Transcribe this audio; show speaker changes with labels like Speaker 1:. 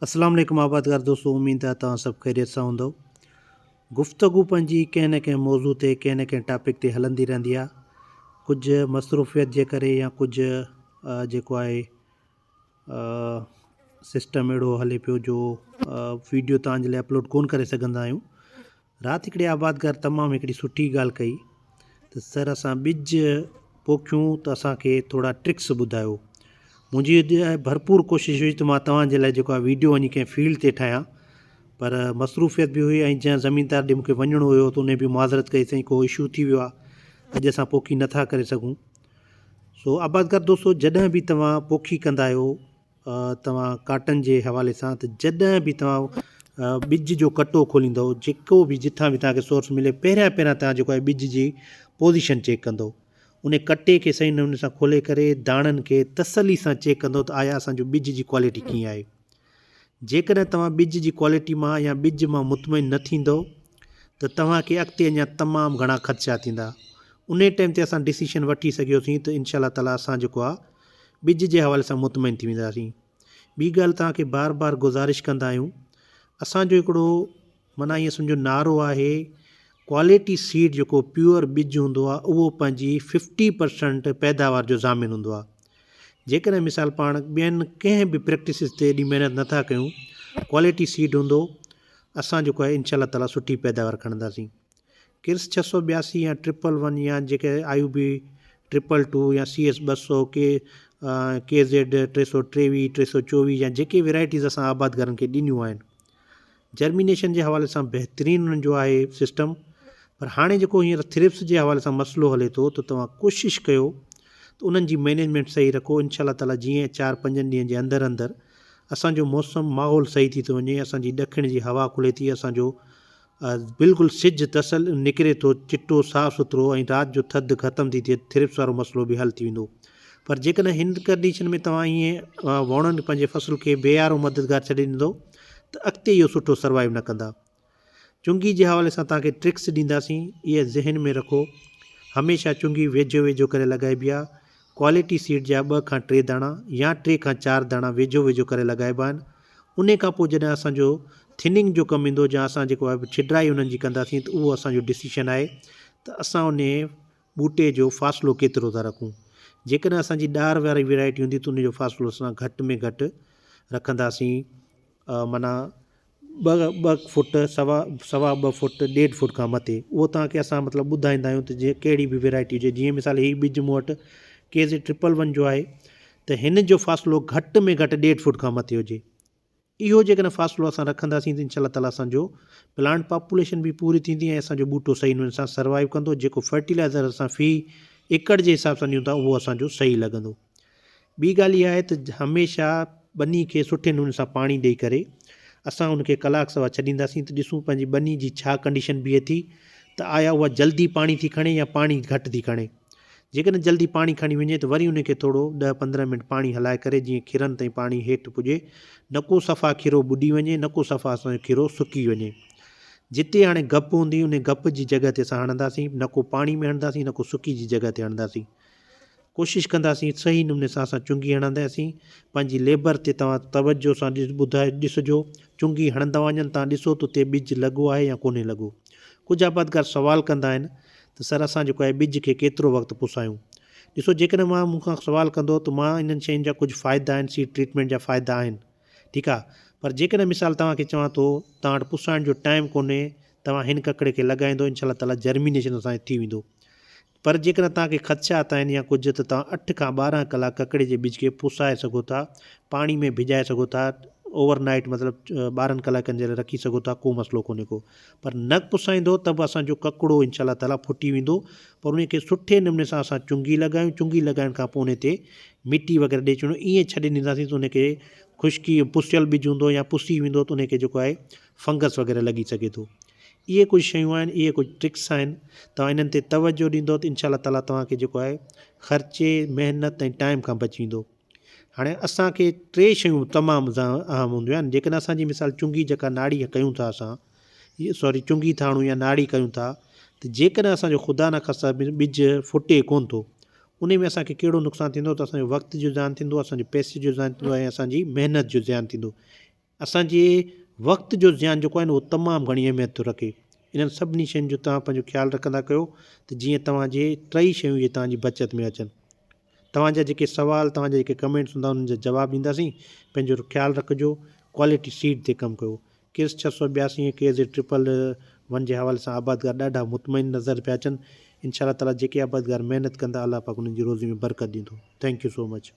Speaker 1: अस्सलाम वालेकुम आबादगार दोस्तों, उम्मीद आहे तव्हां सभु ख़ैरियत सां हूंदव। गुफ़्तगू पंहिंजी कंहिं न कंहिं मौज़ू ते कंहिं न कंहिं टॉपिक ते हलंदी रहंदी आहे। कुझु मसरूफ़ियत जे करे या कुझु जेको आहे सिस्टम अहिड़ो हले पियो जो वीडियो तव्हांजे लाइ अपलोड कोन करे सघंदा आहियूं। राति हिकिड़े आबादगार तमामु हिकिड़ी सुठी ॻाल्हि कई त सर असां ॿिज पोखियूं त असांखे थोरा ट्रिक्स ॿुधायो। मुंहिंजी भरपूर कोशिशि हुई त मां तव्हांजे लाइ जेको आहे वीडियो वञी कंहिं फील्ड ते ठाहियां, पर मसरूफ़ियत बि हुई ऐं जंहिं ज़मीनदार ॾे मूंखे वञिणो हुयो त उन बि मुआज़रत कई अथई को इशू थी वियो आहे, अॼु असां पोखी नथा करे सघूं। सो आबादगार दोस्तो, जॾहिं बि तव्हां पोखी कंदा आहियो तव्हां काटन जे हवाले सां, त जॾहिं बि तव्हां ॿिज जो कटो खोलींदव, जेको बि जिथां बि तव्हांखे सोर्स मिले, पहिरियां तव्हां जेको आहे ॿिज जी पोज़ीशन चेक कंदव। उन कटे खे सही नमूने सां खोले करे दाणनि खे तसली सां चेक कंदव त आया असांजो ॿिज जी क्वालिटी कीअं आहे। जेकॾहिं तव्हां ॿिज जी क्वालिटी मां या ॿिज मां मुतमिन न थींदव त तव्हांखे अॻिते अञा तमामु घणा ख़दशा थींदा। उन टाइम ते असां डिसीशन वठी सघियोसीं त इनशा ताला असां जेको आहे ॿिज जे हवाले सां मुतमिन थी वेंदासीं। ॿी ॻाल्हि तव्हांखे बार बार गुज़ारिश कंदा आहियूं, असांजो हिकिड़ो माना ईअं सम्झो नारो आहे, क्वालिटी सीड जेको प्योर ॿिज हूंदो आहे उहो पंहिंजी 50% पैदावार जो ज़ामिन हूंदो आहे। जेकॾहिं मिसाल पाण ॿियनि कंहिं बि प्रैक्टिसिस ते एॾी महिनत नथा कयूं, क्वालिटी सीड हूंदो, असां जेको आहे इनशा ताला सुठी पैदावार खणंदासीं। किर्स 682 या 111 या जेके IUB 222 या CS 200 KZ 323 324 या जेके वैराइटीज़ असां आबादगारनि खे ॾिनियूं आहिनि, जर्मिनेशन जे हवाले सां बहितरीनु उन्हनि जो आहे सिस्टम। पर हाणे जेको हींअर थ्रिप्स जे हवाले सां मसइलो हले थो, त तव्हां कोशिशि कयो त उन्हनि जी मैनेजमेंट सही रखो। इनशा ताला जीअं 4-5 ॾींहंनि जे अंदरि अंदरि असांजो मौसम माहौल सही थी थो वञे, असांजी ॾखिण जी हवा खुले थी, असांजो बिल्कुलु सिज तसल निकिरे थो चिटो साफ़ु सुथिरो, ऐं राति जो थधि ख़तमु थी थिए, थ्रिप्स वारो मसइलो बि हल थी वेंदो। पर जेकॾहिं हिन कंडीशन में तव्हां ईअं वणनि पंहिंजे फसल खे बेयारो मददगार छॾे ॾींदो त अॻिते इहो सुठो सर्वाइव न कंदा। चुंगी जे हवाले सां तव्हांखे ट्रिक्स ॾींदासीं, इहे ज़हन में रखो। हमेशह चुंगी वेझो वेझो करे लॻाइबी आहे। क्वालिटी सीड जा 2 खां 3 दाणा या 3 खां 4 दाणा वेझो वेझो करे लॻाइबा आहिनि। उन खां पोइ जॾहिं असांजो थिनिंग जो कमु ईंदो, या असां जेको आहे छिड्राई उन्हनि जी कंदासीं, त उहो असांजो डिसीशन आहे त असां उन ॿूटे जो फ़ासिलो केतिरो था रखूं। जेकॾहिं असांजी ॾार वारी वैराइटी हूंदी त उनजो फ़ासिलो असां घटि में घटि रखंदासीं, माना 2 फुट, सवा 2 फुट, 1.5 फुट खां मथे। उहो तव्हांखे असां मतिलबु ॿुधाईंदा आहियूं त जीअं कहिड़ी बि वैराइटी हुजे। जीअं मिसाल हीअ ॿिज मूं वटि KZ 111 जो आहे, त हिन जो फ़ासिलो घटि में घटि 1.5 फुट खां मथे हुजे। इहो जेकॾहिं फ़ासिलो असां रखंदासीं त इनशा ताला असांजो प्लांट पॉपुलेशन बि पूरी थींदी ऐं असांजो ॿूटो सही नमूने सां सर्वाइव कंदो। जेको फर्टिलाइज़र असां फ़ी एकड़ जे हिसाब सां ॾियूं था, उहो असांजो सही लॻंदो। ॿी ॻाल्हि इहा आहे त हमेशह ॿनी खे सुठे नमूने सां पाणी ॾेई करे असां उनखे कलाक सवा छॾींदासीं, त ॾिसूं पंहिंजी ॿनी जी छा कंडीशन बीहे थी, त आया उहा जल्दी पाणी थी खणे या पाणी घटि थी खणे। जेकॾहिं जल्दी पाणी खणी वञे त वरी उनखे थोरो 10-15 मिंट पाणी हलाए करे जीअं खीरनि ताईं पाणी हेठि पुॼे, न को सफ़ा खीरो ॿुॾी वञे, न को सफ़ा असांजो खीरो सुकी वञे। जिते हाणे गप हूंदी उन गप जी जॻह ते असां हणंदासीं, न को पाणी में हणंदासीं, न को सुकी जी जॻह ते हणंदासीं। कोशिशि कंदासीं सही नमूने सां असां चुंगी हणंदासीं। पंहिंजी लेबर ते तव्हां तवजो सां ॾिसिजो, चुंगी हणंदा वञनि, तव्हां ॾिसो त उते ॿिज लॻो आहे या कोन्हे लॻो। कुझु आबादगार सुवाल कंदा आहिनि त सर असां जेको आहे ॿिज खे केतिरो वक़्तु पुसायूं। ॾिसो, जेकॾहिं मूंखां सुवाल कंदो त मां इन्हनि शयुनि जा कुझु फ़ाइदा आहिनि, सीड ट्रीटमेंट जा फ़ाइदा आहिनि, ठीकु आहे। पर जेकॾहिं मिसाल तव्हांखे चवां थो तव्हां वटि पुसाइण जो टाइम कोन्हे, तव्हां हिन ककिड़े खे लॻाईंदो, इनशा ताला जर्मिनेशन असांजो थी वेंदो। पर जेकॾहिं तव्हांखे ख़दशात आहिनि या कुझु, त तव्हां 8 खां 12 कलाक ककिड़े जे ॿिज खे पुसाए सघो था, पाणी में भिजाए सघो था, ओवरनाइट मतिलबु 12 कलाकनि जे लाइ रखी सघो था, को मसइलो कोन्हे को। पर न पुसाईंदो त बि असांजो ककिड़ो इनशा ताला फुटी वेंदो। पर उनखे सुठे नमूने सां असां चुंगी लॻायूं, चुंगी लॻाइण खां पोइ उन ते मिटी वग़ैरह ॾेई छॾियूं, ईअं छॾे ॾींदासीं त उनखे ख़ुश्की पुसियल ॿिज हूंदो या पुसी वेंदो त उनखे जेको आहे फंगस वग़ैरह लॻी सघे थो। इहे कुझु शयूं आहिनि, इहे कुझु ट्रिक्स आहिनि। तव्हां इन्हनि ते तवजो ॾींदो त इनशा ताला तव्हांखे जेको आहे ख़र्चे, महिनत ऐं टाइम खां बची वेंदो। हाणे असांखे 3 शयूं तमामु अहम हूंदियूं आहिनि। जेकॾहिं असांजी मिसाल चुंगी जेका नाड़ी कयूं था असां, चुंगी था हणूं या नाड़ी कयूं था, त जेकॾहिं असांजो ख़ुदा न ख़ास्ता ॿिज फुटे कोन थो, उन में असांखे कहिड़ो नुक़सानु थींदो, त असांजो वक़्त जो ज़ान थींदो, असांजे पैसे जो ज़ान थींदो ऐं असांजी महिनत जो ज़ान थींदो। असांजे वक़्त जो ज़्यान जेको आहे न उहो तमामु घणी अहमियत थो रखे। इन्हनि सभिनी शयुनि जो तव्हां पंहिंजो ख़्यालु रखंदा कयो त जीअं तव्हांजे टई शयूं इहे तव्हांजी बचत में अचनि। तव्हांजा जेके सुवाल, तव्हांजा जेके कमेंट्स हूंदा उन्हनि जा जवाबु ॾींदासीं। पंहिंजो ख़्यालु रखिजो, क्वालिटी सीड ते कमु कयो। केस 682 केस 111 जे हवाले सां आबादगार ॾाढा मुतमइन नज़र पिया अचनि। इंशाअल्लाह ताला जेके आबादगार महिनत कंदा, अलाह पाक उन्हनि जी रोज़ी में बरकत ॾींदो। Thank you so much.